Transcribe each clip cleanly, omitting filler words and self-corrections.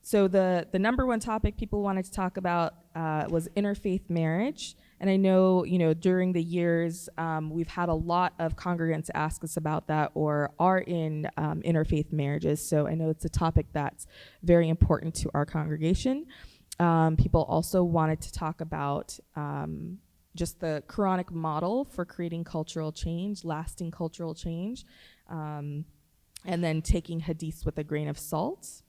So the number one topic people wanted to talk about was interfaith marriage. And I know, during the years, we've had a lot of congregants ask us about that or are in interfaith marriages. So I know it's a topic that's very important to our congregation. People also wanted to talk about just the Quranic model for creating cultural change, lasting cultural change, and then taking hadiths with a grain of salt.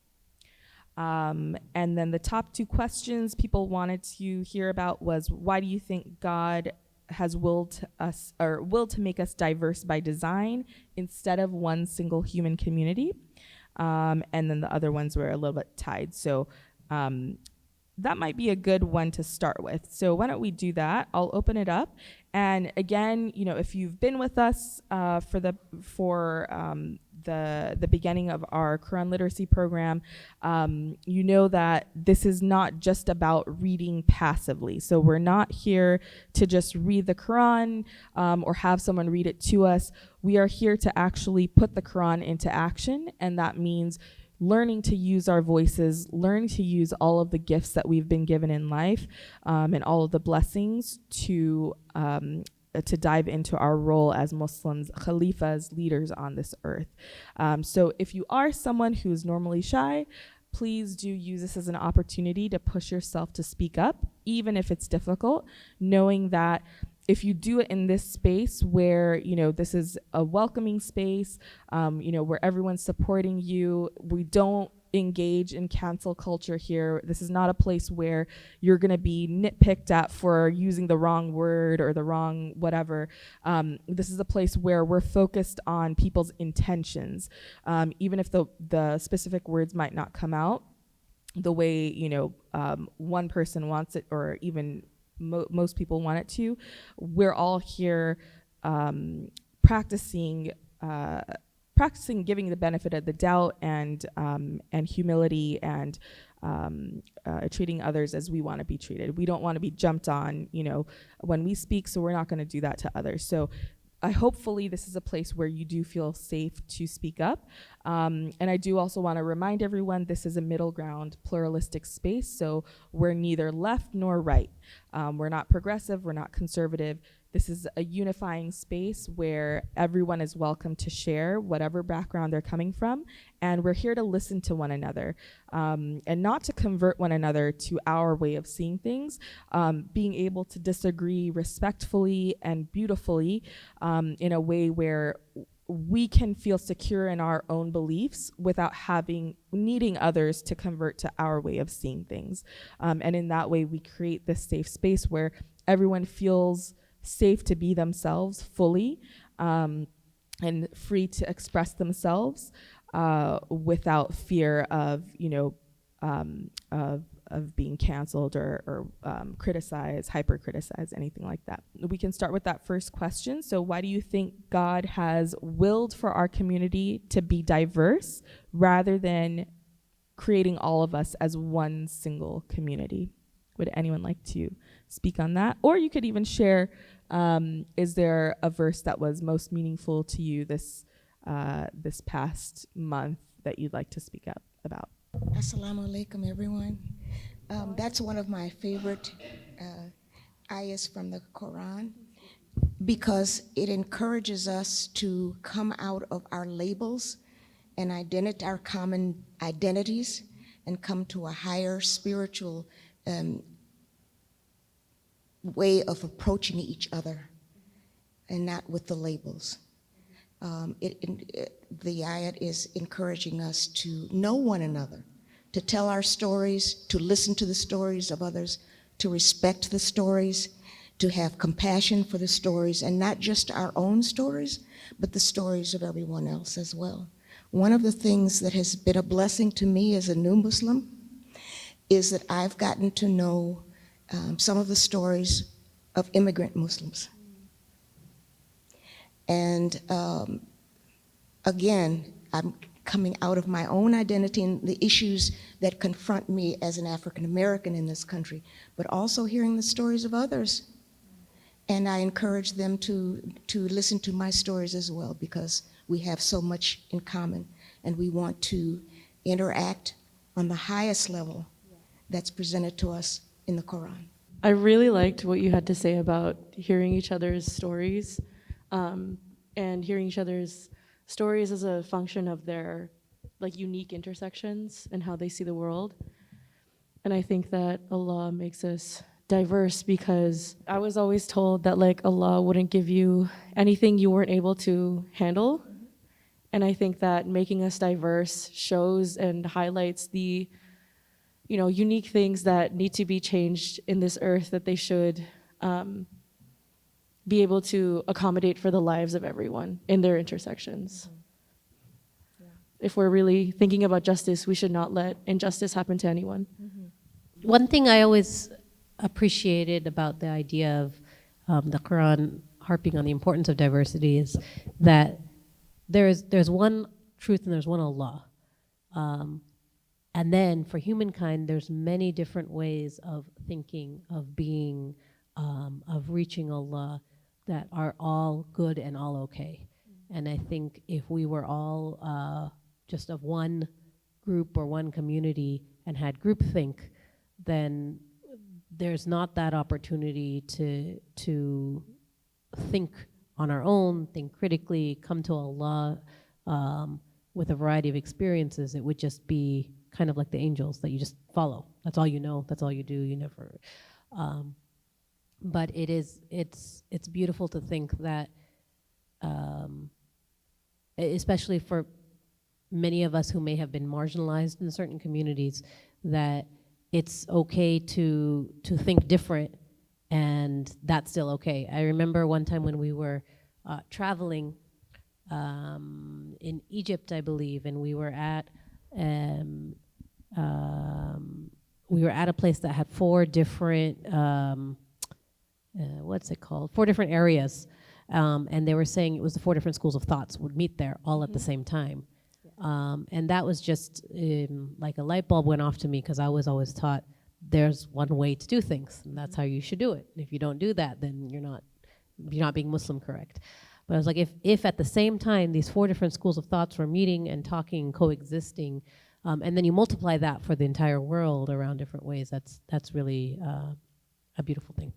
And then the top two questions people wanted to hear about was, why do you think God has willed to make us diverse by design instead of one single human community? And then the other ones were a little bit tied. So that might be a good one to start with. So why don't we do that? I'll open it up. And again, if you've been with us for the beginning of our Qur'an Literacy Program, you know that this is not just about reading passively. So we're not here to just read the Quran or have someone read it to us. We are here to actually put the Quran into action, and that means learning to use our voices, learning to use all of the gifts that we've been given in life, and all of the blessings to dive into our role as Muslims, Khalifas, leaders on this earth. So if you are someone who's normally shy, please do use this as an opportunity to push yourself to speak up, even if it's difficult, knowing that if you do it in this space where, this is a welcoming space, where everyone's supporting you, we don't engage in cancel culture here. This is not a place where you're going to be nitpicked at for using the wrong word or the wrong whatever. This is a place where we're focused on people's intentions, even if the specific words might not come out the way, one person wants it, or even most people want it to. We're all here practicing giving the benefit of the doubt and humility and treating others as we want to be treated. We don't want to be jumped on, when we speak, so we're not going to do that to others. So hopefully this is a place where you do feel safe to speak up. And I do also want to remind everyone this is a middle ground pluralistic space, so we're neither left nor right. We're not progressive, we're not conservative. This is a unifying space where everyone is welcome to share whatever background they're coming from, and we're here to listen to one another and not to convert one another to our way of seeing things, being able to disagree respectfully and beautifully in a way where we can feel secure in our own beliefs without needing others to convert to our way of seeing things. And in that way, we create this safe space where everyone feels safe to be themselves fully and free to express themselves without fear of being canceled or criticized, hyper-criticized, anything like that. We can start with that first question. So why do you think God has willed for our community to be diverse rather than creating all of us as one single community? Would anyone like to speak on that? Or you could even share, is there a verse that was most meaningful to you this past month that you'd like to speak up about? Assalamu alaikum, everyone. That's one of my favorite ayahs from the Quran, because it encourages us to come out of our labels and our common identities and come to a higher spiritual way of approaching each other and not with the labels. The ayat is encouraging us to know one another, to tell our stories, to listen to the stories of others, to respect the stories, to have compassion for the stories, and not just our own stories, but the stories of everyone else as well. One of the things that has been a blessing to me as a new Muslim is that I've gotten to know some of the stories of immigrant Muslims. And again, I'm coming out of my own identity and the issues that confront me as an African American in this country, but also hearing the stories of others. And I encourage them to listen to my stories as well, because we have so much in common and we want to interact on the highest level that's presented to us in the Quran. I really liked what you had to say about hearing each other's stories, and hearing each other's stories as a function of their like unique intersections and how they see the world. And I think that Allah makes us diverse, because I was always told that like Allah wouldn't give you anything you weren't able to handle. And I think that making us diverse shows and highlights the, you know, unique things that need to be changed in this earth, that they should be able to accommodate for the lives of everyone in their intersections. Yeah. If we're really thinking about justice, we should not let injustice happen to anyone. One thing I always appreciated about the idea of the Quran harping on the importance of diversity is that there's one truth and there's one Allah. And then for humankind, there's many different ways of thinking, of being, of reaching Allah that are all good and all okay. And I think if we were all just of one group or one community and had groupthink, then there's not that opportunity to think on our own, think critically, come to Allah with a variety of experiences. It would just be kind of like the angels that you just follow. That's all you know, that's all you do, you never. But it's beautiful to think that, especially for many of us who may have been marginalized in certain communities, that it's okay to think different, and that's still okay. I remember one time when we were traveling in Egypt, I believe, and we were at a place that had four different four different areas, and they were saying it was the four different schools of thoughts would meet there all at the same time. And that was just like a light bulb went off to me, because I was always taught there's one way to do things, and that's how you should do it. And if you don't do that, then you're not being Muslim correct. But I was like, if at the same time these four different schools of thoughts were meeting and talking, coexisting, and then you multiply that for the entire world around different ways, that's really a beautiful thing.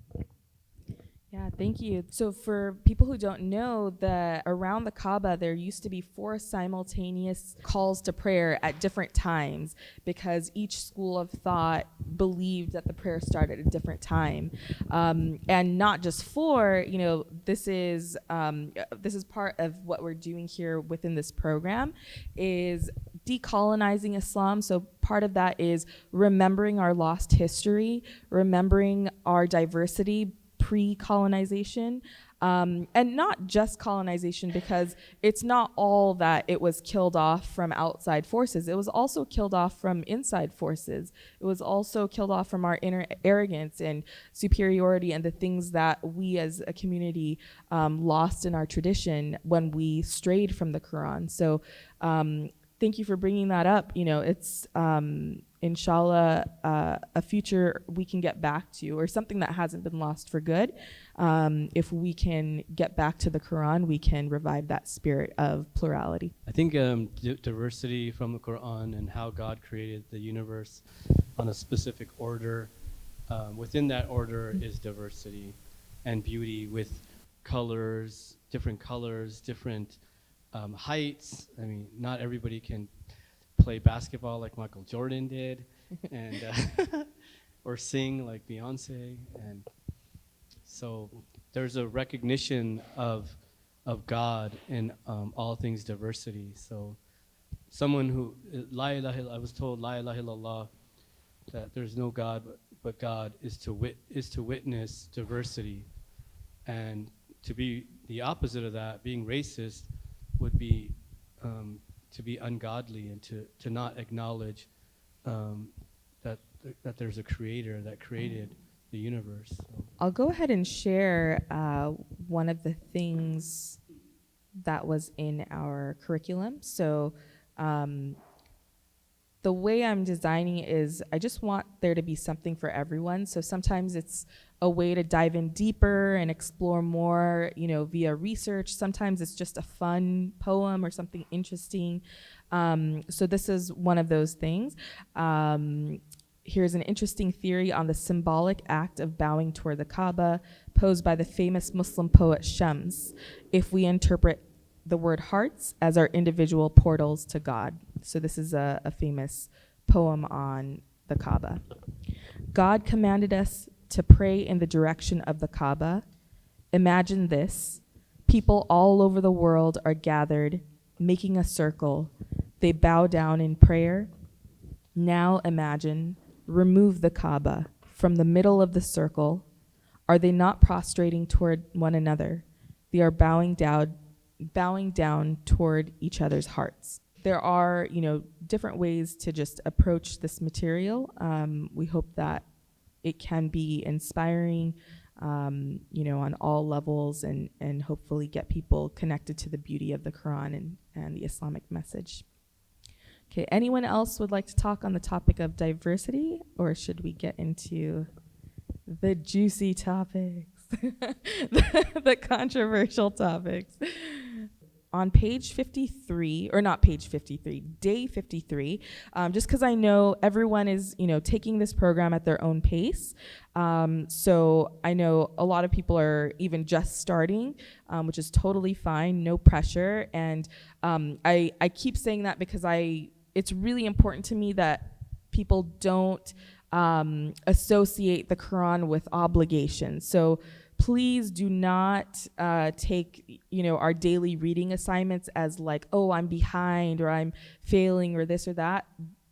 Yeah, thank you. So for people who don't know, that around the Kaaba, there used to be 4 simultaneous calls to prayer at different times, because each school of thought believed that the prayer started at a different time. And not just 4, you know, this is part of what we're doing here within this program, is decolonizing Islam. So part of that is remembering our lost history, remembering our diversity, pre-colonization, and not just colonization, because it's not all that it was killed off from outside forces. It was also killed off from inside forces. It was also killed off from our inner arrogance and superiority, and the things that we as a community lost in our tradition when we strayed from the Quran. So thank you for bringing that up. You know, it's inshallah a future we can get back to, or something that hasn't been lost for good. If we can get back to the Quran, we can revive that spirit of plurality. I think diversity from the Quran and how God created the universe on a specific order. Within that order is diversity and beauty, with different heights. I mean, not everybody can play basketball like Michael Jordan did, and or sing like Beyonce, and so there's a recognition of God in all things diversity. So someone who I was told La ilaha illallah, that there's no God but God, is to witness diversity, and to be the opposite of that, being racist, would be to be ungodly, and to not acknowledge that there's a creator that created the universe. So. I'll go ahead and share one of the things that was in our curriculum. So the way I'm designing it is I just want there to be something for everyone. So sometimes it's a way to dive in deeper and explore more, you know, via research. Sometimes it's just a fun poem or something interesting. So this is one of those things. Here's an interesting theory on the symbolic act of bowing toward the Kaaba posed by the famous Muslim poet Shams, if we interpret the word hearts as our individual portals to God. So this is a famous poem on the Kaaba. God commanded us to pray in the direction of the Kaaba. Imagine this. People all over the world are gathered, making a circle. They bow down in prayer. Now imagine, remove the Kaaba from the middle of the circle. Are they not prostrating toward one another? They are bowing down toward each other's hearts. There are, different ways to just approach this material. We hope that it can be inspiring, on all levels, and hopefully get people connected to the beauty of the Quran and the Islamic message. Okay, anyone else would like to talk on the topic of diversity, or should we get into the juicy topics, the controversial topics? On page 53, or not page 53, day 53, just because I know everyone is, taking this program at their own pace. So I know a lot of people are even just starting, which is totally fine, no pressure. And I keep saying that because it's really important to me that people don't associate the Quran with obligation. So please do not take, our daily reading assignments as like, oh, I'm behind, or I'm failing, or this or that.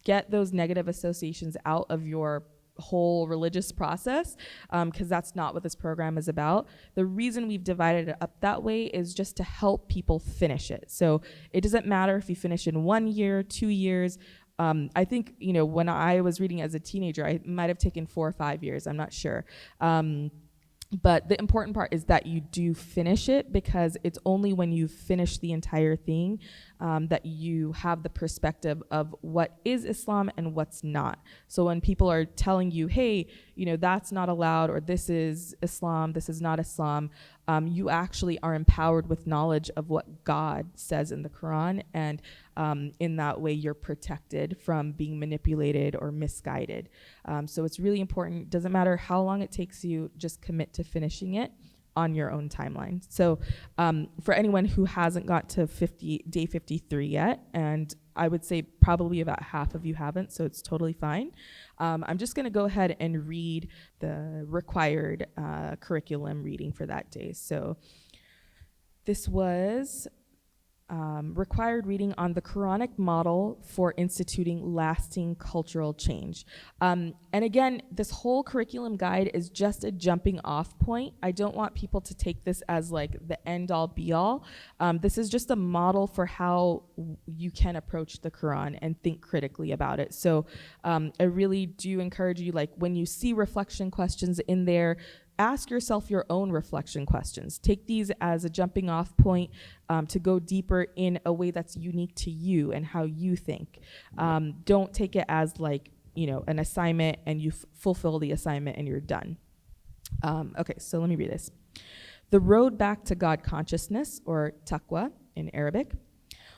Get those negative associations out of your whole religious process, because that's not what this program is about. The reason we've divided it up that way is just to help people finish it. So it doesn't matter if you finish in 1 year, 2 years. I think, when I was reading as a teenager, I might have taken 4 or 5 years. I'm not sure. But the important part is that you do finish it, because it's only when you finish the entire thing that you have the perspective of what is Islam and what's not. So when people are telling you, hey, that's not allowed, or this is Islam, this is not Islam, you actually are empowered with knowledge of what God says in the Quran, and in that way you're protected from being manipulated or misguided. So it's really important. Doesn't matter how long it takes you, just commit to finishing it on your own timeline. So for anyone who hasn't got to day 53 yet, and I would say probably about half of you haven't, so it's totally fine. I'm just going to go ahead and read the required curriculum reading for that day. So this was required reading on the Quranic model for instituting lasting cultural change. And again, this whole curriculum guide is just a jumping off point. I don't want people to take this as like the end all be all. This is just a model for how you can approach the Quran and think critically about it. So I really do encourage you, like when you see reflection questions in there, ask yourself your own reflection questions. Take these as a jumping off point to go deeper in a way that's unique to you and how you think. Don't take it as like, an assignment and you fulfill the assignment and you're done. Okay, so let me read this. The road back to God consciousness, or taqwa in Arabic.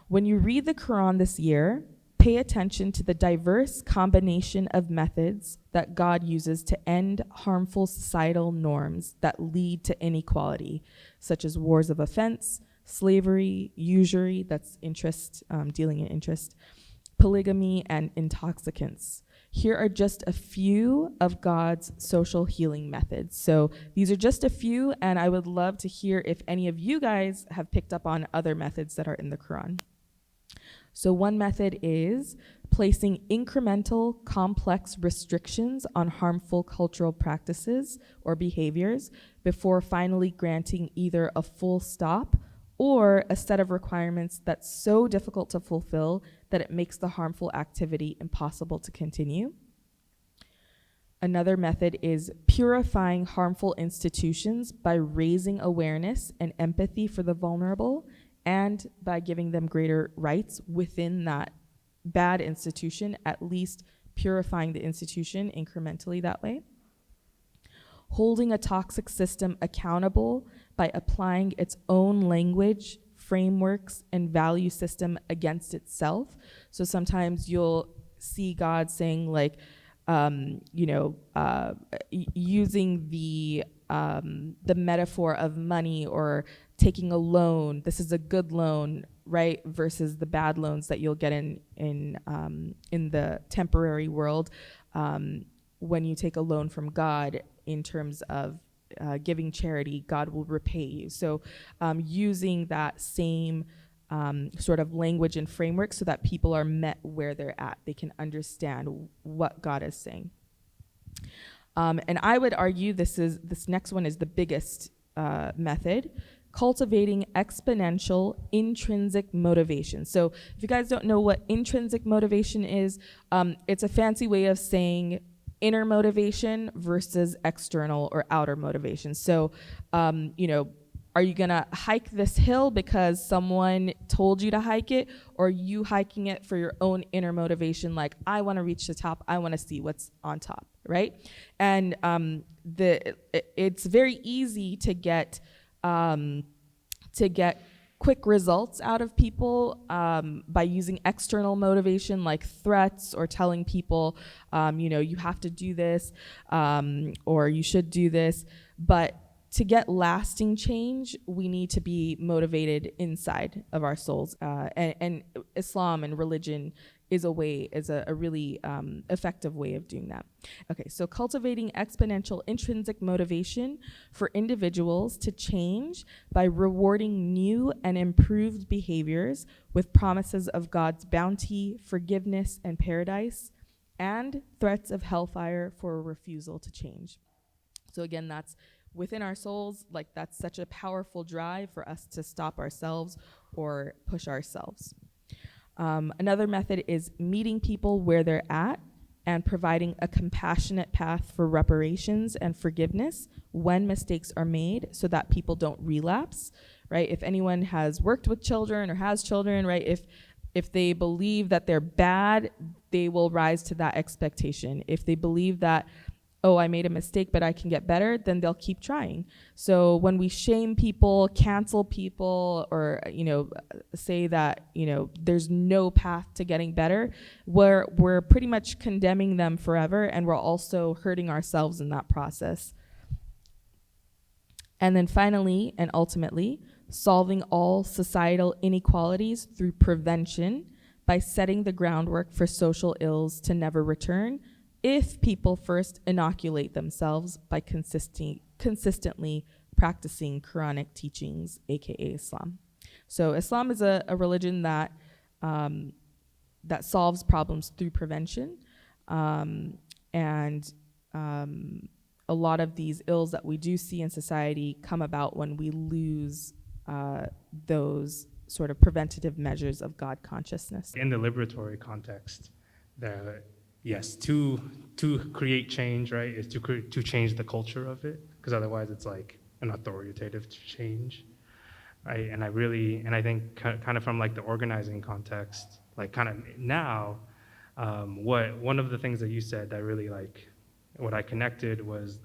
When you read the Quran this year, pay attention to the diverse combination of methods that God uses to end harmful societal norms that lead to inequality, such as wars of offense, slavery, usury, that's interest, dealing in interest, polygamy, and intoxicants. Here are just a few of God's social healing methods. So these are just a few, and I would love to hear if any of you guys have picked up on other methods that are in the Quran. So one method is placing incremental, complex restrictions on harmful cultural practices or behaviors before finally granting either a full stop or a set of requirements that's so difficult to fulfill that it makes the harmful activity impossible to continue. Another method is purifying harmful institutions by raising awareness and empathy for the vulnerable, and by giving them greater rights within that bad institution, at least purifying the institution incrementally that way. Holding a toxic system accountable by applying its own language, frameworks and value system against itself. So sometimes you'll see God saying like, using the metaphor of money or taking a loan. This is a good loan, right? Versus the bad loans that you'll get in the temporary world when you take a loan from God in terms of giving charity. God will repay you. So using that same sort of language and framework so that people are met where they're at. They can understand what God is saying. And I would argue this next one is the biggest method, cultivating exponential intrinsic motivation. So if you guys don't know what intrinsic motivation is, it's a fancy way of saying inner motivation versus external or outer motivation. So, are you gonna hike this hill because someone told you to hike it, or are you hiking it for your own inner motivation? Like, I wanna reach the top, I wanna see what's on top, right? And it's very easy to get quick results out of people by using external motivation like threats or telling people, you have to do this or you should do this. But to get lasting change, we need to be motivated inside of our souls. And Islam and religion is a really effective way of doing that. Okay, so cultivating exponential intrinsic motivation for individuals to change by rewarding new and improved behaviors with promises of God's bounty, forgiveness, and paradise, and threats of hellfire for a refusal to change. So again, that's within our souls. Like, that's such a powerful drive for us to stop ourselves or push ourselves. Another method is meeting people where they're at and providing a compassionate path for reparations and forgiveness when mistakes are made so that people don't relapse, right? If anyone has worked with children or has children, right, if they believe that they're bad, they will rise to that expectation. If they believe that, oh, I made a mistake, but I can get better, then they'll keep trying. So when we shame people, cancel people, or, say that, there's no path to getting better, we're pretty much condemning them forever, and we're also hurting ourselves in that process. And then finally, and ultimately, solving all societal inequalities through prevention by setting the groundwork for social ills to never return, if people first inoculate themselves by consistently practicing Quranic teachings, aka Islam. So Islam is a religion that solves problems through prevention, and a lot of these ills that we do see in society come about when we lose those sort of preventative measures of God consciousness. In the liberatory context, yes, to create change, right, is to change the culture of it, because otherwise it's like an authoritative change, right? And I think kind of from like the organizing context, like kind of now, one of the things that you said that really what I connected was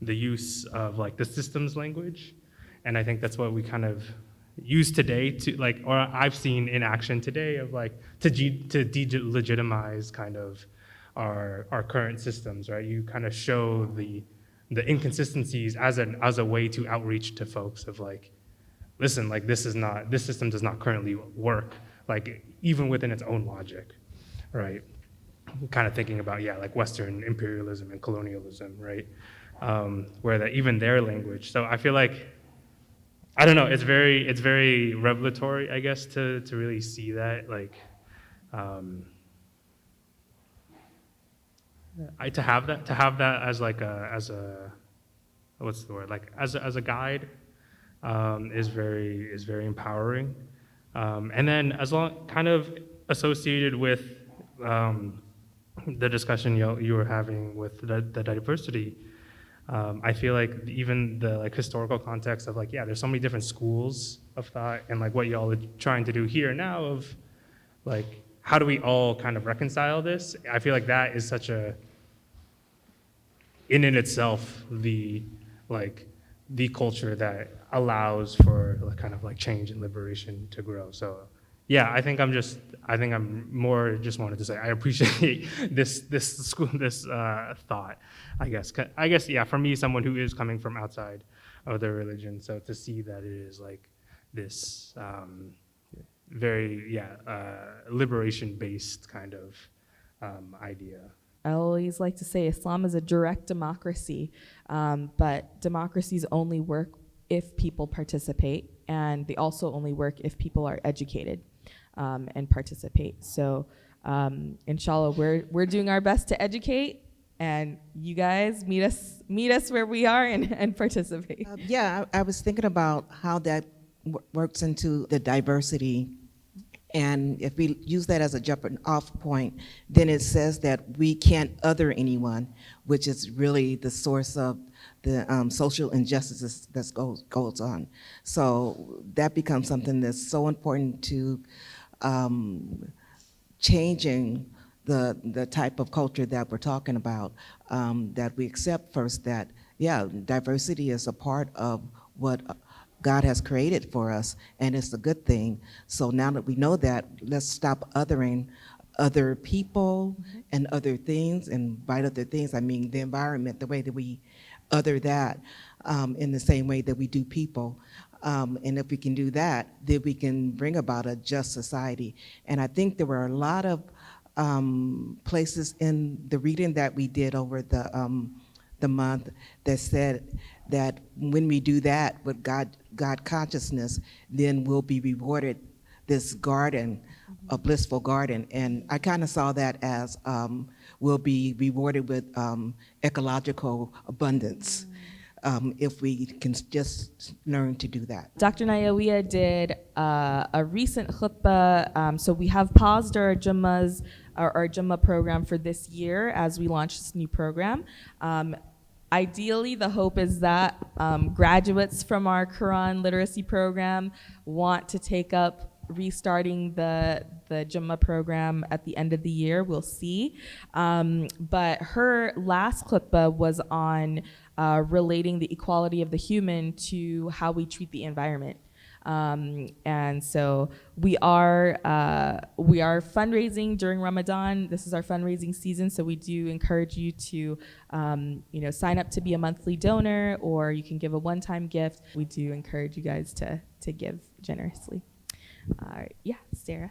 the use of like the systems language, and I think that's what we kind of use today to or I've seen in action today of to delegitimize kind of our current systems, right? You kind of show the inconsistencies as a way to outreach to folks of listen, this system does not currently work, even within its own logic, right? Kind of thinking about Western imperialism and colonialism, right? Where that even their language. So I feel I don't know. It's very revelatory, I guess, to really see that, to have that as a what's the word, as a guide, is very empowering, and then as long kind of associated with the discussion you were having with the diversity. I feel even the historical context of there's so many different schools of thought, and what y'all are trying to do here now of how do we all kind of reconcile this? I feel that is such a in itself the the culture that allows for kind of like change and liberation to grow. So yeah, I think I'm more just wanted to say I appreciate this thought. I guess yeah, for me, someone who is coming from outside of their religion, so to see that it is like this very liberation based kind of idea. I always like to say Islam is a direct democracy, but democracies only work if people participate, and they also only work if people are educated and participate. So inshallah, we're doing our best to educate, and you guys meet us where we are and participate. I was thinking about how that works into the diversity. And if we use that as a jumping off point, then it says that we can't other anyone, which is really the source of the social injustices that goes on. So that becomes something that's so important to changing the type of culture that we're talking about, that we accept first that, diversity is a part of what God has created for us, and it's a good thing. So now that we know that, let's stop othering other people and other things, and by other things, I mean the environment, the way that we other that in the same way that we do people. And if we can do that, then we can bring about a just society. And I think there were a lot of places in the reading that we did over the month that said that when we do that with God consciousness, then we'll be rewarded this garden, a blissful garden. And I kind of saw that as we'll be rewarded with ecological abundance if we can just learn to do that. Dr. Nayawiyah did a recent khutbah, so we have paused our Jummahs, our Jummah program for this year as we launch this new program. Ideally, the hope is that graduates from our Qur'an Literacy Program want to take up restarting the Jummah program at the end of the year. We'll see. But her last khutbah was on relating the equality of the human to how we treat the environment. And so we are fundraising during Ramadan. This is our fundraising season, so we do encourage you to sign up to be a monthly donor, or you can give a one-time gift. We do encourage you guys to give generously. Sarah.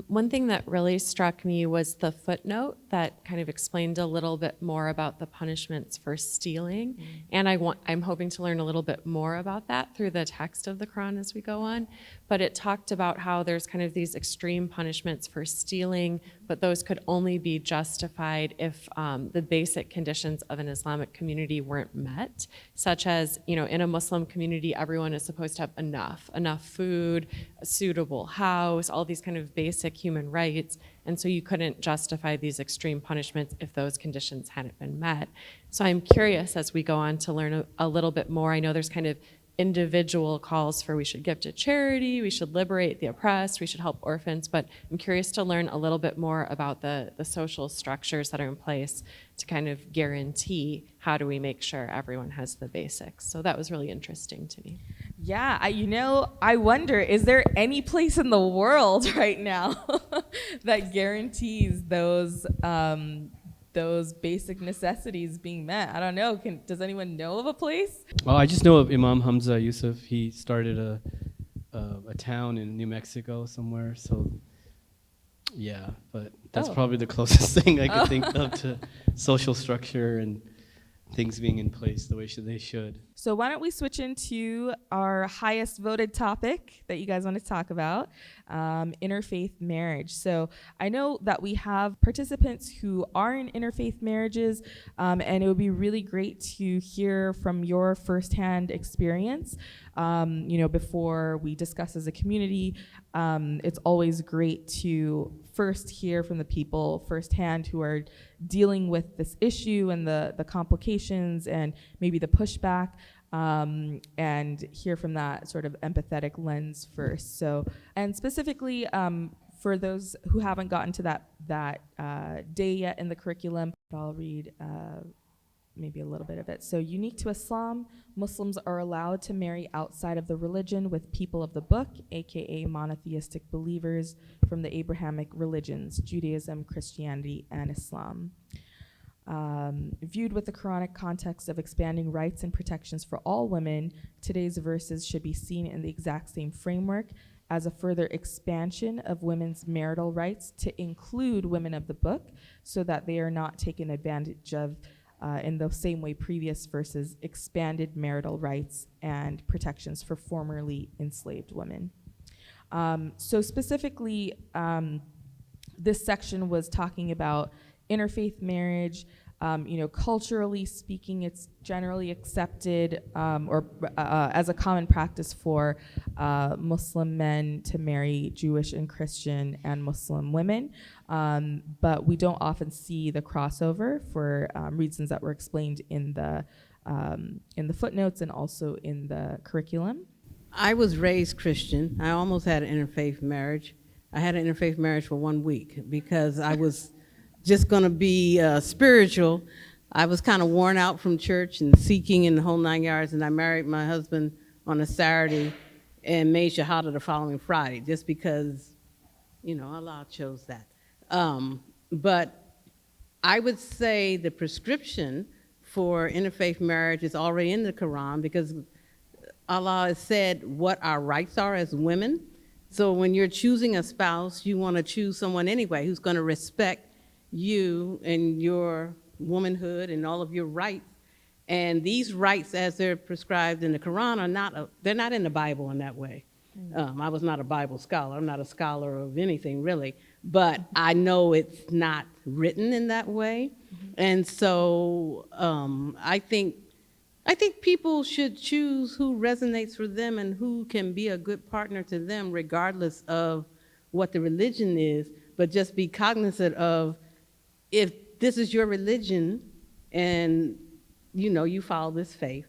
One thing that really struck me was the footnote that kind of explained a little bit more about the punishments for stealing. And I'm hoping to learn a little bit more about that through the text of the Quran as we go on. But it talked about how there's kind of these extreme punishments for stealing, but those could only be justified if the basic conditions of an Islamic community weren't met, such as, in a Muslim community, everyone is supposed to have enough food, a suitable house, all these kind of basic human rights. And so you couldn't justify these extreme punishments if those conditions hadn't been met. So I'm curious as we go on to learn a little bit more. I know there's kind of individual calls for we should give to charity, we should liberate the oppressed, we should help orphans, but I'm curious to learn a little bit more about the social structures that are in place to kind of guarantee how do we make sure everyone has the basics. So that was really interesting to me. Yeah, I wonder, is there any place in the world right now that guarantees those basic necessities being met? I don't know. Does anyone know of a place? Well, I just know of Imam Hamza Yusuf. He started a town in New Mexico somewhere. So, yeah, but that's probably the closest thing I could think of to social structure and things being in place the way they should. So why don't we switch into our highest voted topic that you guys want to talk about, interfaith marriage. So I know that we have participants who are in interfaith marriages, and it would be really great to hear from your firsthand experience. Before we discuss as a community, it's always great to first hear from the people firsthand who are dealing with this issue and the complications and maybe the pushback, and hear from that sort of empathetic lens first. So, and specifically for those who haven't gotten to that day yet in the curriculum, I'll read maybe a little bit of it. So unique to Islam, Muslims are allowed to marry outside of the religion with people of the book, aka monotheistic believers from the Abrahamic religions, Judaism, Christianity, and Islam. Viewed with the Quranic context of expanding rights and protections for all women, today's verses should be seen in the exact same framework as a further expansion of women's marital rights to include women of the book, so that they are not taken advantage of in the same way previous verses expanded marital rights and protections for formerly enslaved women. So specifically, this section was talking about interfaith marriage. Culturally speaking, it's generally accepted as a common practice for Muslim men to marry Jewish and Christian and Muslim women, but we don't often see the crossover for reasons that were explained in the footnotes and also in the curriculum. I was raised Christian. I almost had an interfaith marriage. I had an interfaith marriage for 1 week because I was just going to be spiritual. I was kind of worn out from church and seeking in the whole 9 yards, and I married my husband on a Saturday and made Shahada the following Friday, just because, Allah chose that. But I would say the prescription for interfaith marriage is already in the Quran, because Allah has said what our rights are as women. So when you're choosing a spouse, you want to choose someone anyway who's going to respect you and your womanhood and all of your rights. And these rights, as they're prescribed in the Quran, they're not in the Bible in that way. I was not a Bible scholar. I'm not a scholar of anything, really. But I know it's not written in that way. And so I think people should choose who resonates for them and who can be a good partner to them, regardless of what the religion is, but just be cognizant of, if this is your religion and you follow this faith,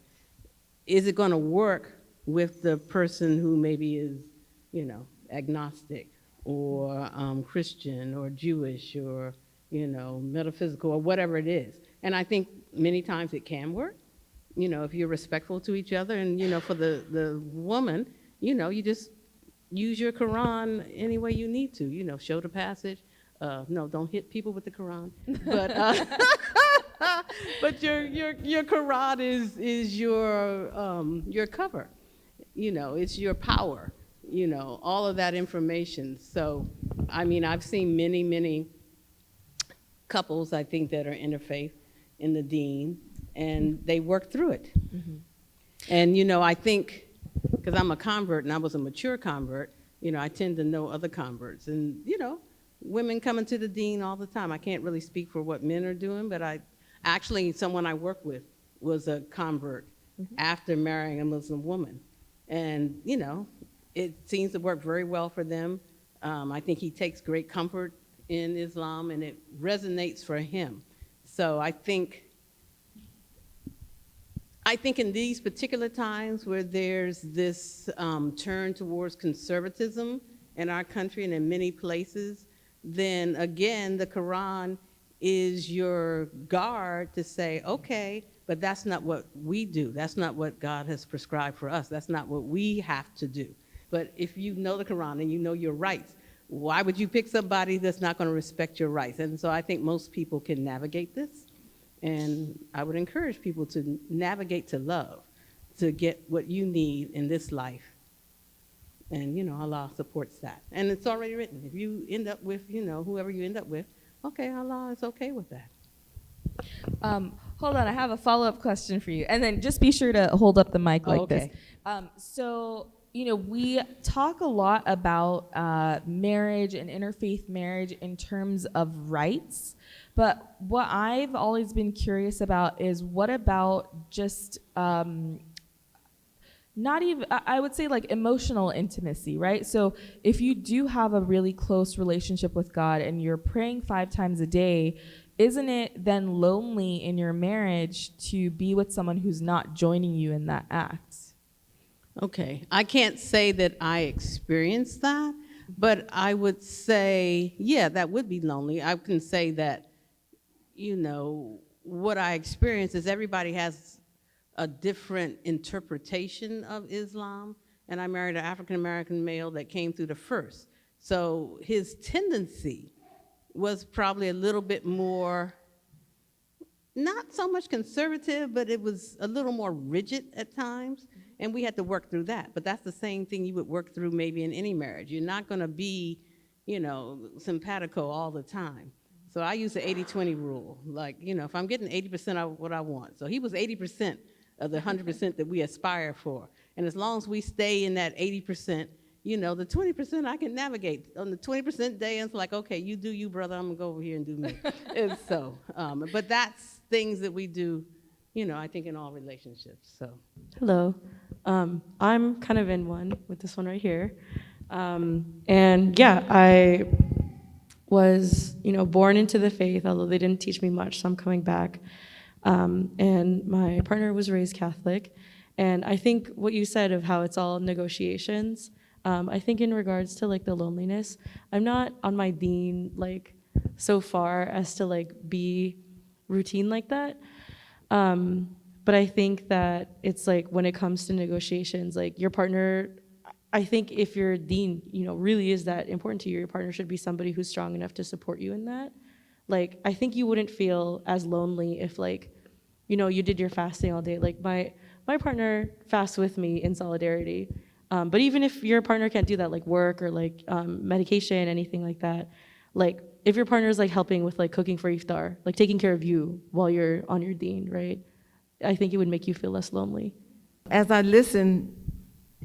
is it going to work with the person who maybe is agnostic or Christian or Jewish or metaphysical or whatever it is? And I think many times it can work, if you're respectful to each other. And for the woman, you just use your Quran any way you need to, show the passage. No, don't hit people with the Quran. But but your Quran is your cover. It's your power. All of that information. So, I've seen many couples, I think, that are interfaith in the deen, and they work through it. Mm-hmm. And I think, because I'm a convert and I was a mature convert, I tend to know other converts, and women coming to the deen all the time. I can't really speak for what men are doing, but someone I work with was a convert after marrying a Muslim woman. And, it seems to work very well for them. I think he takes great comfort in Islam, and it resonates for him. So I think in these particular times where there's this turn towards conservatism in our country and in many places, then again, the Quran is your guard to say, okay, but that's not what we do. That's not what God has prescribed for us. That's not what we have to do. But if you know the Quran and you know your rights, why would you pick somebody that's not going to respect your rights? And so I think most people can navigate this. And I would encourage people to navigate to love, to get what you need in this life. And, Allah supports that. And it's already written. If you end up with, whoever you end up with, okay, Allah is okay with that. Hold on, I have a follow-up question for you. And then just be sure to hold up the mic like this. So, we talk a lot about marriage and interfaith marriage in terms of rights. But what I've always been curious about is, what about just not even, I would say, like emotional intimacy, right? So if you do have a really close relationship with God and you're praying 5 times a day, isn't it then lonely in your marriage to be with someone who's not joining you in that act? Okay, I can't say that I experienced that, but I would say, yeah, that would be lonely. I can say that, what I experienced is everybody has a different interpretation of Islam, and I married an African-American male that came through the first. So his tendency was probably a little bit more, not so much conservative, but it was a little more rigid at times, and we had to work through that. But that's the same thing you would work through maybe in any marriage. You're not gonna be, simpatico all the time. So I use the 80-20 rule. Like, if I'm getting 80% of what I want. So he was 80% of the 100% that we aspire for. And as long as we stay in that 80%, the 20% I can navigate. On the 20% day, it's like, okay, you do you, brother, I'm gonna go over here and do me. And so, but that's things that we do, I think in all relationships, so. Hello. I'm kind of in one with this one right here. And yeah, I was, born into the faith, although they didn't teach me much, so I'm coming back. And my partner was raised Catholic. And I think what you said of how it's all negotiations, I think in regards to like the loneliness, I'm not on my deen like so far as to like be routine like that. But I think that it's like when it comes to negotiations, like your partner, I think if your deen, really is that important to you, your partner should be somebody who's strong enough to support you in that. Like, I think you wouldn't feel as lonely if like, you did your fasting all day. Like my partner fasts with me in solidarity. But even if your partner can't do that, like work or like medication, anything like that, like if your partner is like helping with like cooking for iftar, like taking care of you while you're on your deen, right? I think it would make you feel less lonely. As I listened,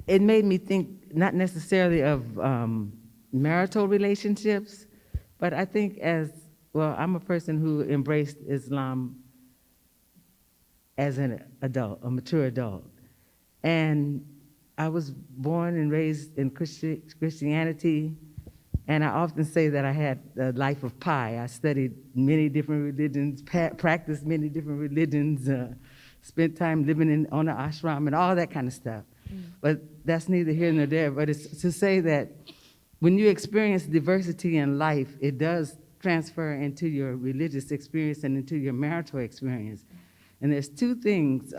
it made me think not necessarily of marital relationships, but I think I'm a person who embraced Islam as an adult, a mature adult. And I was born and raised in Christianity, and I often say that I had a life of pi. I studied many different religions, practiced many different religions, spent time living on an ashram and all that kind of stuff. But that's neither here nor there. But it's to say that when you experience diversity in life, it does transfer into your religious experience and into your marital experience. And there's two things.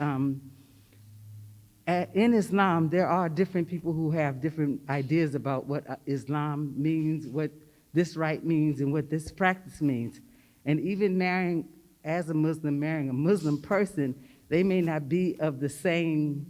In Islam, there are different people who have different ideas about what Islam means, what this rite means, and what this practice means. And even marrying a Muslim person, they may not be of the same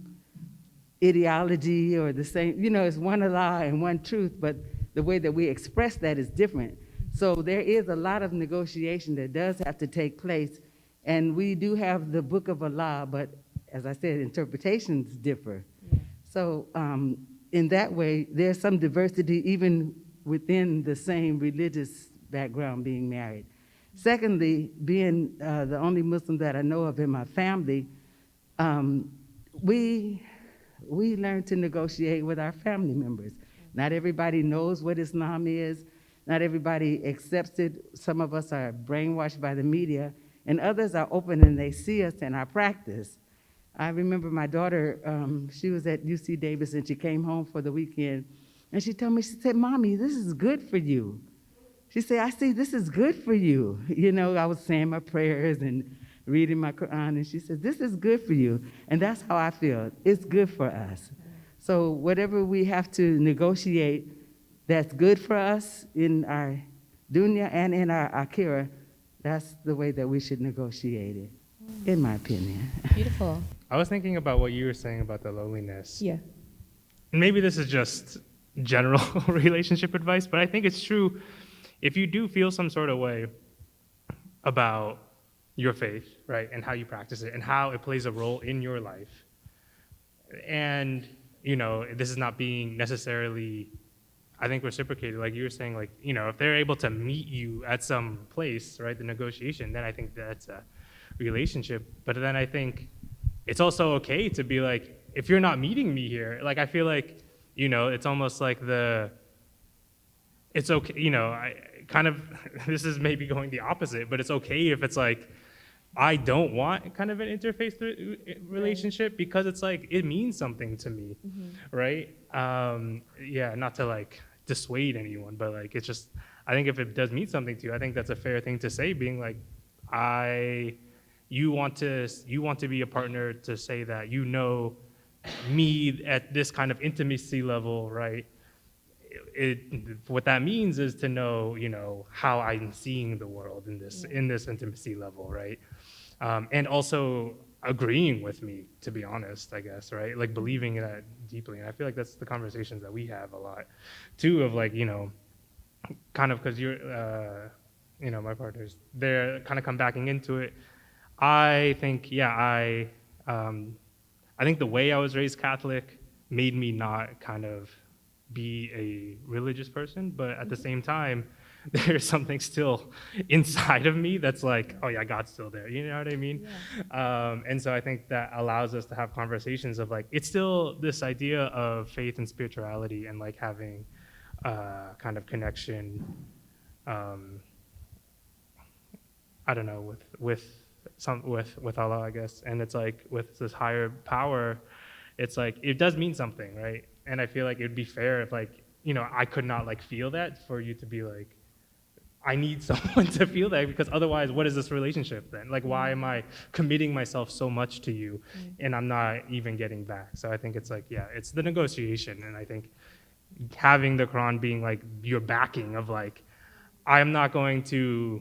ideology or the same, it's one Allah and one truth, but the way that we express that is different. So there is a lot of negotiation that does have to take place. And we do have the Book of Allah, but as I said, interpretations differ. So in that way, there's some diversity even within the same religious background being married. Secondly, being the only Muslim that I know of in my family, we learn to negotiate with our family members. Not everybody knows what Islam is. Not everybody accepts it. Some of us are brainwashed by the media, and others are open and they see us in our practice. I remember my daughter, she was at UC Davis and she came home for the weekend and she told me, she said, "Mommy, this is good for you." She said, "I see this is good for you." I was saying my prayers and reading my Qur'an, and she said, "This is good for you." And that's how I feel. It's good for us. So whatever we have to negotiate that's good for us in our dunya and in our akhirah, that's the way that we should negotiate it, in my opinion. Beautiful. I was thinking about what you were saying about the loneliness. Yeah. And maybe this is just general relationship advice, but I think it's true. If you do feel some sort of way about your faith, right, and how you practice it and how it plays a role in your life, and, this is not being necessarily, I think, reciprocated, like you were saying, like, if they're able to meet you at some place, right, the negotiation, then I think that's a relationship. But then I think it's also okay to be like, if you're not meeting me here, like, I feel like, it's almost like it's okay, I kind of, this is maybe going the opposite, but it's okay if it's like, I don't want kind of an interfaith relationship because it's like, it means something to me, right? Not to like dissuade anyone, but like, it's just, I think if it does mean something to you, I think that's a fair thing to say, being like, I you want to be a partner to say that you know me at this kind of intimacy level, right? What that means is to know, how I'm seeing the world in this intimacy level, right? And also agreeing with me, to be honest, I guess, right? Like believing in that deeply. And I feel like that's the conversations that we have a lot, too, of like, kind of because you're, my partners, they're kind of come backing into it. I think, I think the way I was raised Catholic made me not kind of be a religious person, but at the same time, there's something still inside of me that's like, oh yeah, God's still there. You know what I mean? Yeah. And so I think that allows us to have conversations of like, it's still this idea of faith and spirituality and like having kind of connection, I don't know, with Allah, I guess. And it's like with this higher power, it's like, it does mean something, right? And I feel like it'd be fair if like, I could not like feel that for you to be like, I need someone to feel that, because otherwise what is this relationship then? Like, why am I committing myself so much to you and I'm not even getting back? So I think it's like, it's the negotiation. And I think having the Quran being like your backing of like, I am not going to,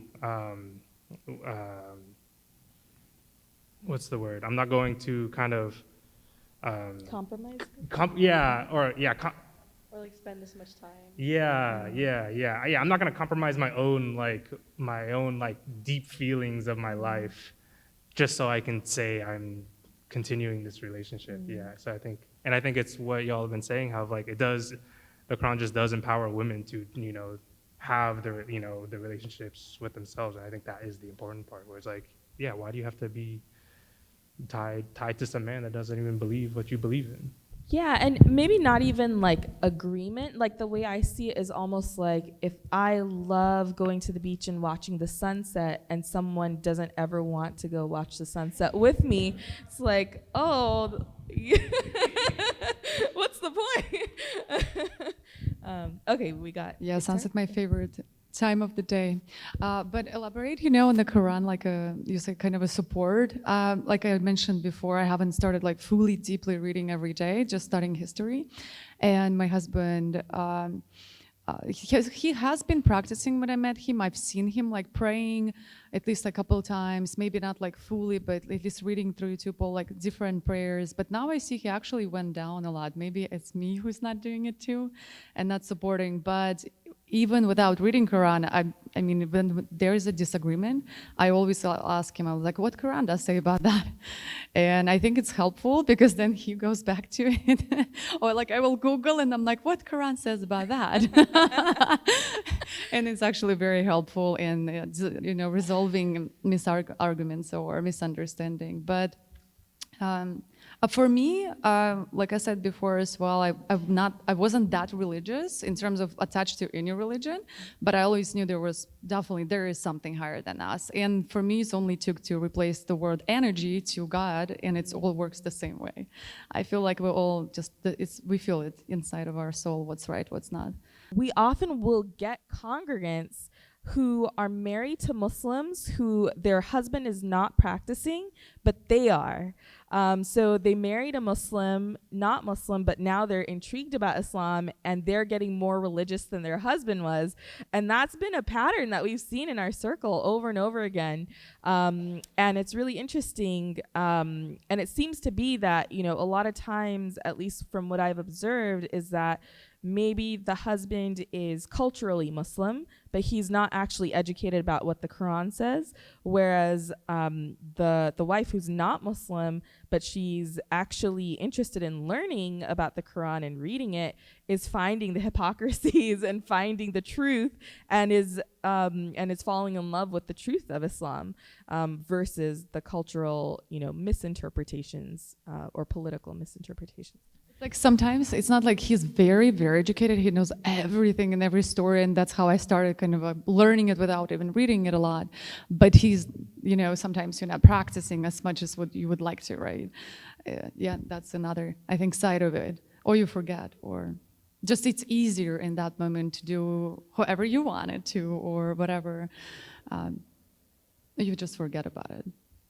what's the word? I'm not going to kind of, Compromise? Or like spend this much time. I'm not gonna compromise my own deep feelings of my life just so I can say I'm continuing this relationship. So I think it's what y'all have been saying, how like the Quran just does empower women to have the relationships with themselves. And I think that is the important part, where it's like, why do you have to be tied to some man that doesn't even believe what you believe in? Yeah, and maybe not even like agreement. Like the way I see it is almost like if I love going to the beach and watching the sunset and someone doesn't ever want to go watch the sunset with me, it's like, oh, what's the point? Okay, we got. Yeah, sounds like my favorite time of the day. But elaborate, on the Quran, like you say, kind of a support. Like I mentioned before, I haven't started like fully deeply reading every day, just studying history. And my husband, he has been practicing when I met him. I've seen him like praying at least a couple of times, maybe not like fully, but at least reading through YouTube all like different prayers. But now I see he actually went down a lot. Maybe it's me who's not doing it too and not supporting. But even without reading Quran, I mean, when there is a disagreement, I always ask him, I was like, what Quran does say about that? And I think it's helpful because then he goes back to it. Or like I will Google and I'm like, what Quran says about that? And it's actually very helpful in, resolving misarguments or misunderstanding. But for me, like I said before as well, I wasn't that religious in terms of attached to any religion, but I always knew there is something higher than us. And for me, it only took to replace the word energy to God, and it all works the same way. I feel like we feel it inside of our soul, what's right, what's not. We often will get congregants who are married to Muslims who their husband is not practicing, but they are. So they married a Muslim, not Muslim, but now they're intrigued about Islam and they're getting more religious than their husband was. And that's been a pattern that we've seen in our circle over and over again. And it's really interesting. And it seems to be that, a lot of times, at least from what I've observed, is that maybe the husband is culturally Muslim, but he's not actually educated about what the Quran says, whereas the wife who's not Muslim, but she's actually interested in learning about the Quran and reading it, is finding the hypocrisies and finding the truth, and is falling in love with the truth of Islam versus the cultural, misinterpretations or political misinterpretations. Like sometimes it's not like he's very, very educated. He knows everything in every story, and that's how I started kind of learning it without even reading it a lot. But he's, sometimes you're not practicing as much as what you would like to, right? That's another, I think, side of it. Or you forget, or just it's easier in that moment to do however you want it to, or whatever. You just forget about it.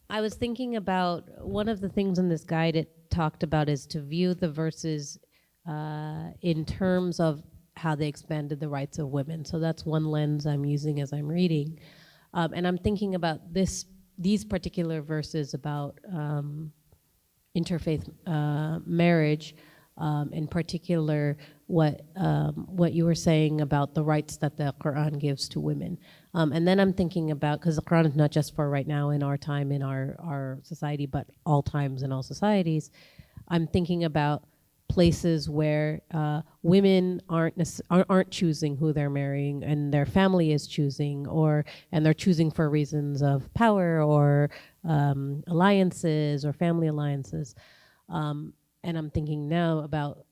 I was thinking about one of the things in this guide it talked about is to view the verses in terms of how they expanded the rights of women. So that's one lens I'm using as I'm reading. And I'm thinking about these particular verses about interfaith marriage, in particular what you were saying about the rights that the Qur'an gives to women. And then I'm thinking about, because the Qur'an is not just for right now in our time, in our society, but all times in all societies. I'm thinking about places where women aren't choosing who they're marrying, and their family is choosing, and they're choosing for reasons of power or alliances or family alliances. And I'm thinking now about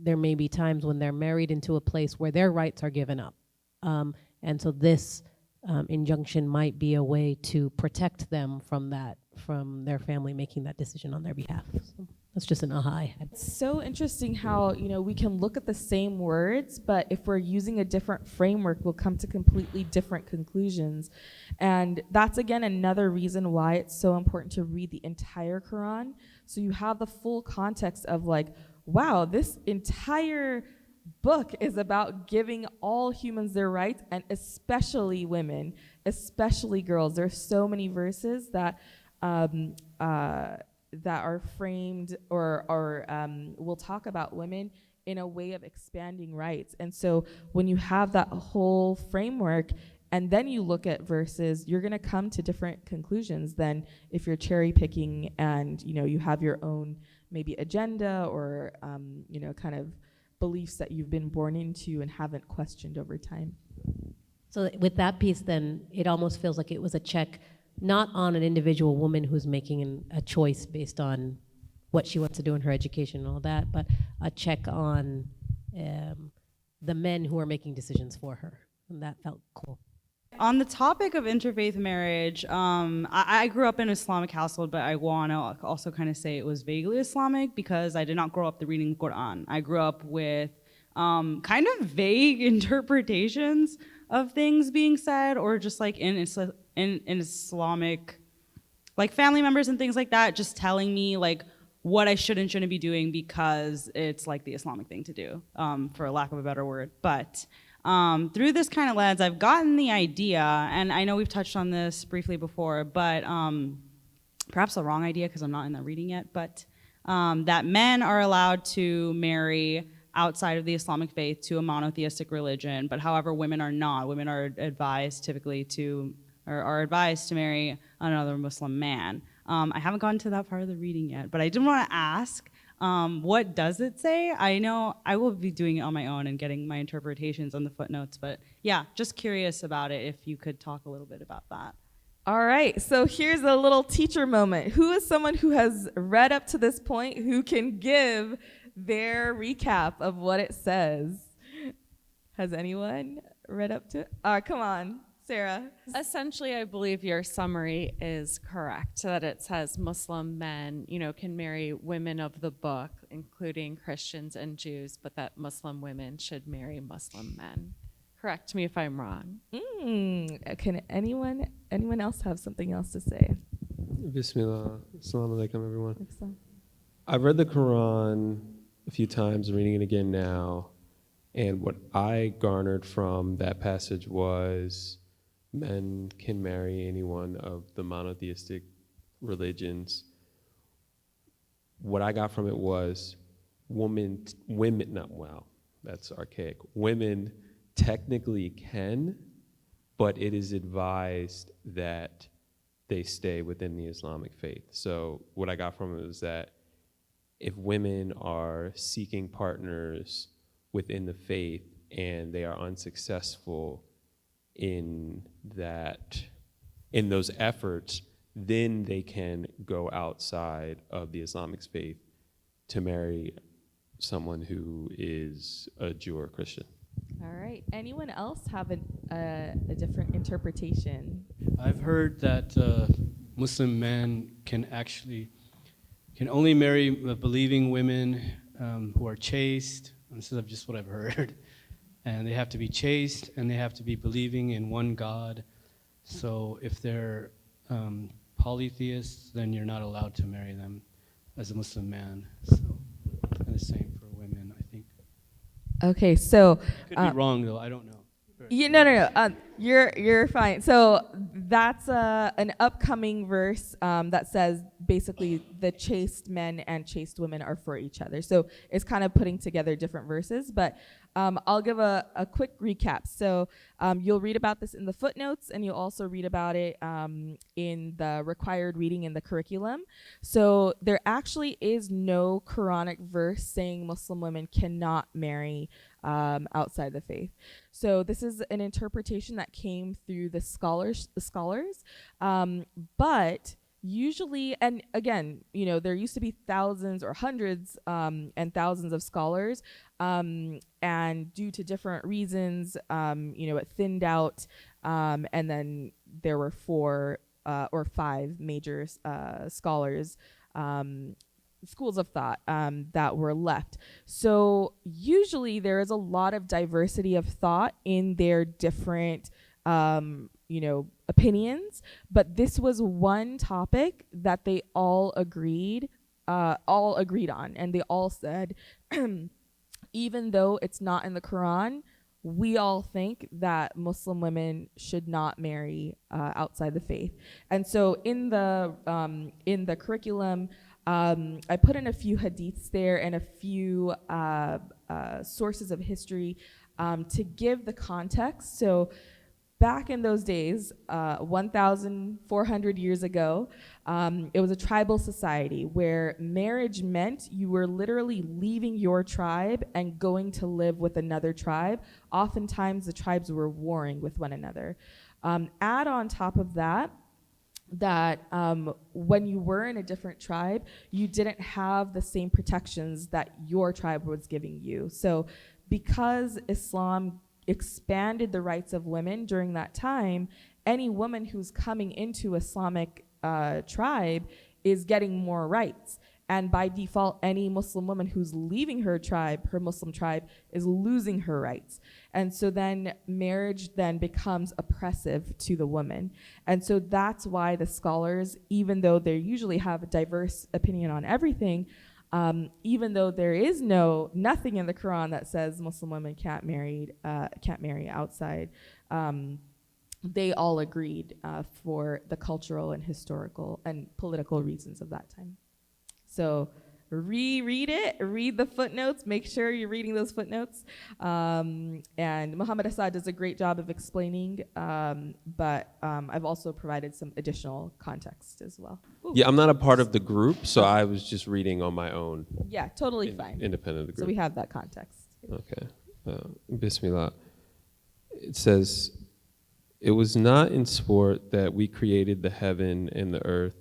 there may be times when they're married into a place where their rights are given up. And so this injunction might be a way to protect them from that, from their family making that decision on their behalf. So that's just an aha I had. It's so interesting how, we can look at the same words, but if we're using a different framework, we'll come to completely different conclusions. And that's, again, another reason why it's so important to read the entire Quran. So you have the full context of wow, this entire book is about giving all humans their rights, and especially women, especially girls. There's so many verses that that are framed or will talk about women in a way of expanding rights. And so when you have that whole framework and then you look at verses, you're going to come to different conclusions than if you're cherry picking and you have your own maybe agenda or kind of beliefs that you've been born into and haven't questioned over time. So with that piece, then it almost feels like it was a check not on an individual woman who's making a choice based on what she wants to do in her education and all that, but a check on the men who are making decisions for her. And that felt cool. On the topic of interfaith marriage, I grew up in an Islamic household, but I want to also kind of say it was vaguely Islamic because I did not grow up reading the Qur'an. I grew up with kind of vague interpretations of things being said, or just in Islamic, family members and things like that, just telling me what I should and shouldn't be doing because it's the Islamic thing to do, for lack of a better word. But through this kind of lens, I've gotten the idea, and I know we've touched on this briefly before, but perhaps the wrong idea because I'm not in that reading yet, but that men are allowed to marry outside of the Islamic faith to a monotheistic religion, but however, women are not. Women are advised typically are advised to marry another Muslim man. I haven't gotten to that part of the reading yet, but I did want to ask, what does it say? I know I will be doing it on my own and getting my interpretations on the footnotes, but yeah, just curious about it, if you could talk a little bit about that. All right, so here's a little teacher moment. Who is someone who has read up to this point who can give their recap of what it says? Has anyone read up to it? Come on, Sarah. Essentially, I believe your summary is correct, that it says Muslim men, can marry women of the book, including Christians and Jews, but that Muslim women should marry Muslim men. Correct me if I'm wrong. Can anyone else have something else to say? Bismillah. Assalamu alaikum, everyone. So. I've read the Quran a few times, I'm reading it again now, and what I garnered from that passage was men can marry anyone of the monotheistic religions. What I got from it was that's archaic. Women technically can, but it is advised that they stay within the Islamic faith. So what I got from it was that if women are seeking partners within the faith and they are unsuccessful in those efforts, then they can go outside of the Islamic faith to marry someone who is a Jew or Christian. All right. Anyone else have a different interpretation? I've heard that Muslim men can only marry believing women who are chaste. This is just what I've heard. And they have to be chaste, and they have to be believing in one God. So if they're polytheists, then you're not allowed to marry them as a Muslim man. So, and the same for women, I think. Okay, so Could be wrong though. I don't know. no. You're fine. So that's an upcoming verse that says basically the chaste men and chaste women are for each other. So it's kind of putting together different verses, but I'll give a quick recap. So you'll read about this in the footnotes, and you'll also read about it in the required reading in the curriculum. So there actually is no Quranic verse saying Muslim women cannot marry outside the faith. So this is an interpretation that came through the scholars. But usually, and again, there used to be thousands or hundreds and thousands of scholars, and due to different reasons, it thinned out, and then there were 4 or 5 major scholars, schools of thought that were left. So usually there is a lot of diversity of thought in their different opinions, but this was one topic that they all agreed on, and they all said, even though it's not in the Quran, we all think that Muslim women should not marry outside the faith. And so in the curriculum, I put in a few hadiths there and a few sources of history to give the context. So back in those days, 1,400 years ago, it was a tribal society where marriage meant you were literally leaving your tribe and going to live with another tribe. Oftentimes, the tribes were warring with one another. Add on top of that, when you were in a different tribe, you didn't have the same protections that your tribe was giving you. So because Islam expanded the rights of women during that time, any woman who's coming into Islamic tribe is getting more rights. And by default, any Muslim woman who's leaving her tribe, her Muslim tribe, is losing her rights. And so then marriage then becomes oppressive to the woman. And so that's why the scholars, even though they usually have a diverse opinion on everything, even though there is nothing in the Quran that says Muslim women can't marry outside, they all agreed for the cultural and historical and political reasons of that time. So reread it, read the footnotes, make sure you're reading those footnotes. And Muhammad Assad does a great job of explaining, but I've also provided some additional context as well. Ooh. Yeah, I'm not a part of the group, so I was just reading on my own. Yeah, totally fine. Independent of the group. So we have that context. Okay. Bismillah. It says, "It was not in sport that we created the heaven and the earth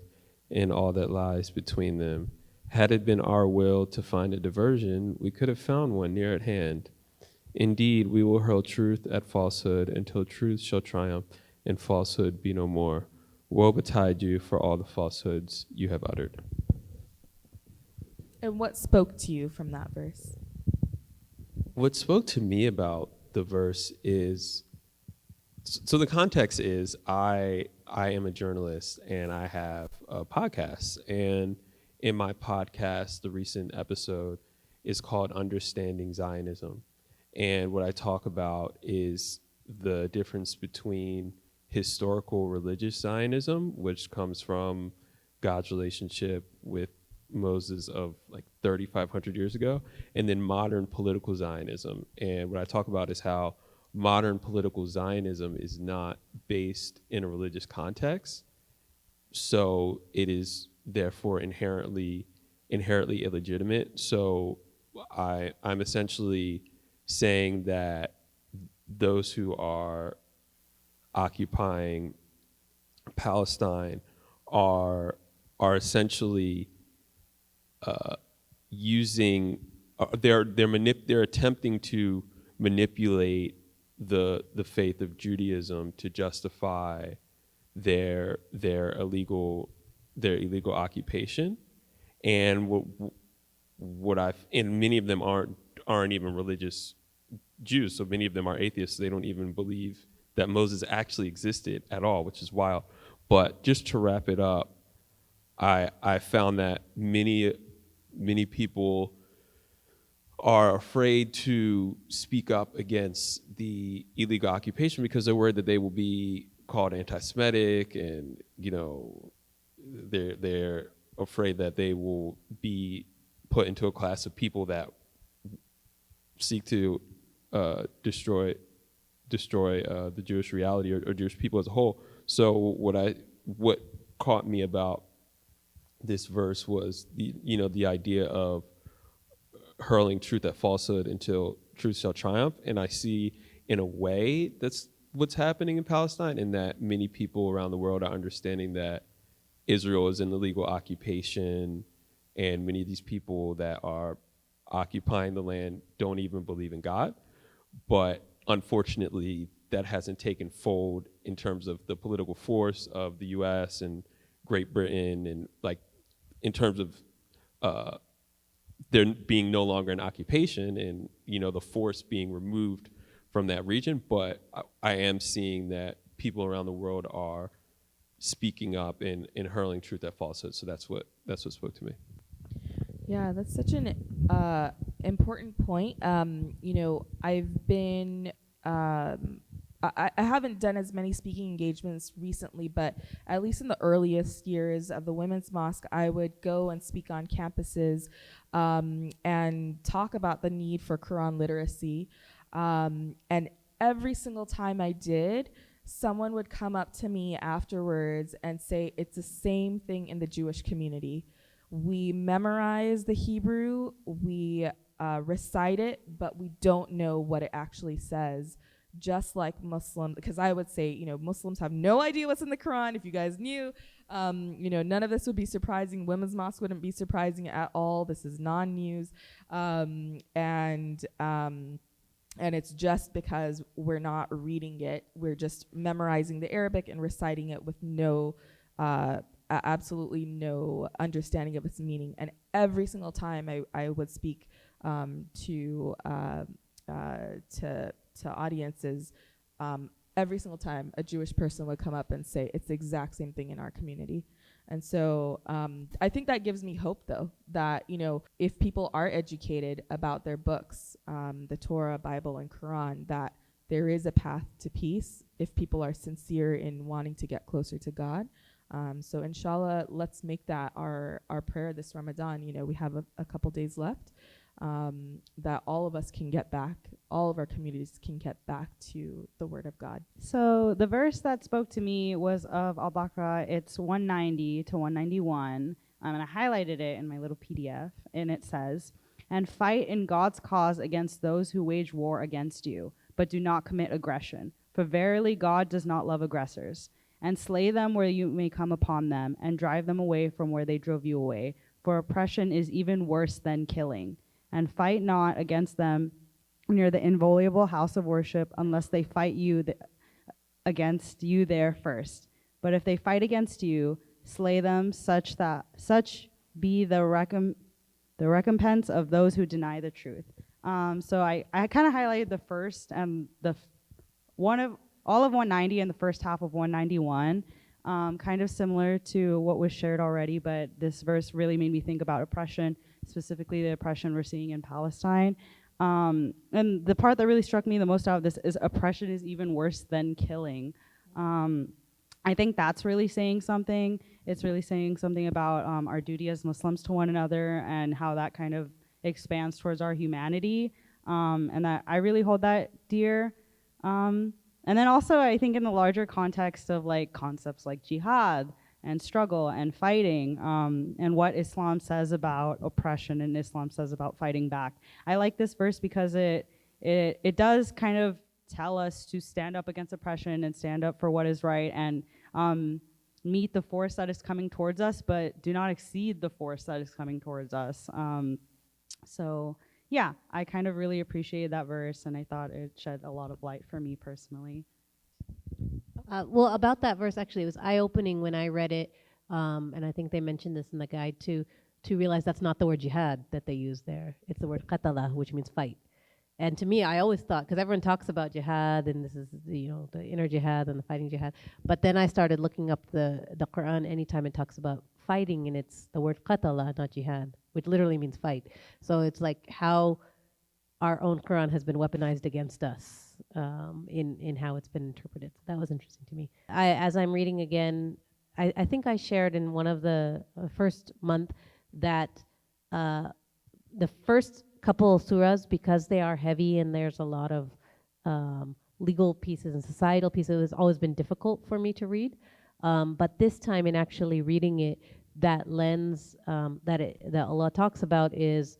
and all that lies between them. Had it been our will to find a diversion, we could have found one near at hand. Indeed, we will hurl truth at falsehood until truth shall triumph and falsehood be no more. Woe betide you for all the falsehoods you have uttered." And what spoke to you from that verse? What spoke to me about the verse is, so the context is I am a journalist and I have a podcast, and in my podcast, the recent episode is called Understanding Zionism. And what I talk about is the difference between historical religious Zionism, which comes from God's relationship with Moses of like 3,500 years ago, and then modern political Zionism. And what I talk about is how modern political Zionism is not based in a religious context, so it is therefore inherently illegitimate. So I'm essentially saying that those who are occupying Palestine are essentially they're attempting to manipulate the faith of Judaism to justify their illegal occupation, and and many of them aren't even religious Jews, so many of them are atheists. They don't even believe that Moses actually existed at all, which is wild. But just to wrap it up, I found that many people are afraid to speak up against the illegal occupation because they're worried that they will be called anti-Semitic, and they're afraid that they will be put into a class of people that seek to destroy the Jewish reality or Jewish people as a whole. So what caught me about this verse was the idea of hurling truth at falsehood until truth shall triumph. And I see, in a way, that's what's happening in Palestine, and that many people around the world are understanding that Israel is an illegal occupation, and many of these people that are occupying the land don't even believe in God. But unfortunately, that hasn't taken fold in terms of the political force of the US and Great Britain, and in terms of there being no longer an occupation and the force being removed from that region. But I am seeing that people around the world are speaking up and hurling truth at falsehood. So that's what spoke to me. Yeah, that's such an important point. I've been I haven't done as many speaking engagements recently, but at least in the earliest years of the Women's Mosque, I would go and speak on campuses and talk about the need for Qur'an literacy. And every single time I did, someone would come up to me afterwards and say, it's the same thing in the Jewish community. We memorize the Hebrew, we recite it, but we don't know what it actually says. Just like Muslims, because I would say, Muslims have no idea what's in the Quran. If you guys knew, none of this would be surprising. Women's Mosque wouldn't be surprising at all. This is non-news. And it's just because we're not reading it. We're just memorizing the Arabic and reciting it with absolutely no understanding of its meaning. And every single time I would speak to audiences, every single time a Jewish person would come up and say it's the exact same thing in our community. And so I think that gives me hope, though, that if people are educated about their books, the Torah, Bible, and Quran, that there is a path to peace if people are sincere in wanting to get closer to God. So inshallah, let's make that our prayer this Ramadan. We have a couple days left. That all of us can get back, all of our communities can get back to the Word of God. So the verse that spoke to me was of Al-Baqarah. It's 190 to 191, and I highlighted it in my little PDF, and it says, "And fight in God's cause against those who wage war against you, but do not commit aggression. For verily God does not love aggressors. And slay them where you may come upon them, and drive them away from where they drove you away. For oppression is even worse than killing. And fight not against them near the inviolable house of worship, unless they fight against you there first. But if they fight against you, slay them, such be the recompense of those who deny the truth." So I kind of highlighted the first and all of 190 and the first half of 191, kind of similar to what was shared already, but this verse really made me think about oppression, specifically the oppression we're seeing in Palestine. And the part that really struck me the most out of this is oppression is even worse than killing. I think that's really saying something. It's really saying something about our duty as Muslims to one another and how that kind of expands towards our humanity. And that I really hold that dear. And then also I think in the larger context of concepts like jihad and struggle and fighting, and what Islam says about oppression and Islam says about fighting back. I like this verse because it does kind of tell us to stand up against oppression and stand up for what is right, and meet the force that is coming towards us, but do not exceed the force that is coming towards us. So yeah, I kind of really appreciated that verse, and I thought it shed a lot of light for me personally. Well, about that verse, actually, it was eye-opening when I read it, and I think they mentioned this in the guide too, to realize that's not the word jihad that they use there. It's the word qatala, which means fight. And to me, I always thought, because everyone talks about jihad, and this is the inner jihad and the fighting jihad. But then I started looking up the Quran anytime it talks about fighting, and it's the word qatala, not jihad, which literally means fight. So it's like how our own Quran has been weaponized against us in how it's been interpreted. So that was interesting to me. As I'm reading again, I think I shared in one of the first month that the first couple of surahs, because they are heavy and there's a lot of legal pieces and societal pieces, it's always been difficult for me to read. But this time in actually reading it, that lens that Allah talks about is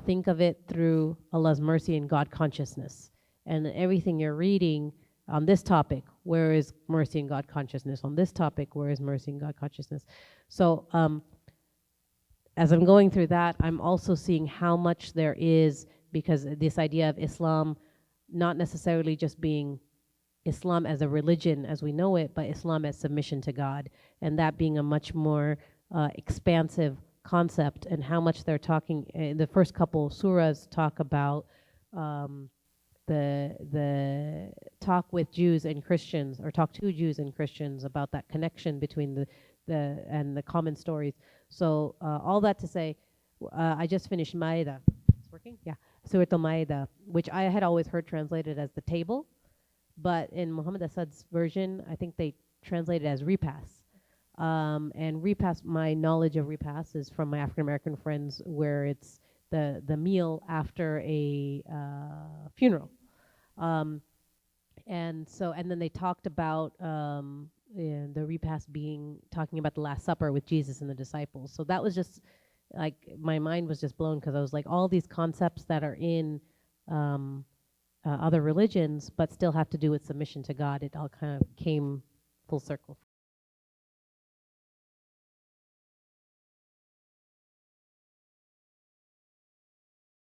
think of it through Allah's mercy and God consciousness. And everything you're reading on this topic, where is mercy and God consciousness? On this topic, where is mercy and God consciousness? So as I'm going through that, I'm also seeing how much there is, because this idea of Islam not necessarily just being Islam as a religion as we know it, but Islam as submission to God, and that being a much more expansive concept, and how much they're talking. The first couple of surahs talk about the talk with Jews and Christians, or talk to Jews and Christians about that connection between the common stories. So all that to say, I just finished Maida. It's working? Yeah. Surah Al-Maida, which I had always heard translated as the table, but in Muhammad Assad's version, I think they translated as repass. And repass, my knowledge of repass is from my African American friends, where it's the meal after a funeral. And then they talked about the repast talking about the Last Supper with Jesus and the disciples. So that was just like, my mind was just blown, because I was like, all these concepts that are in other religions but still have to do with submission to God, it all kind of came full circle.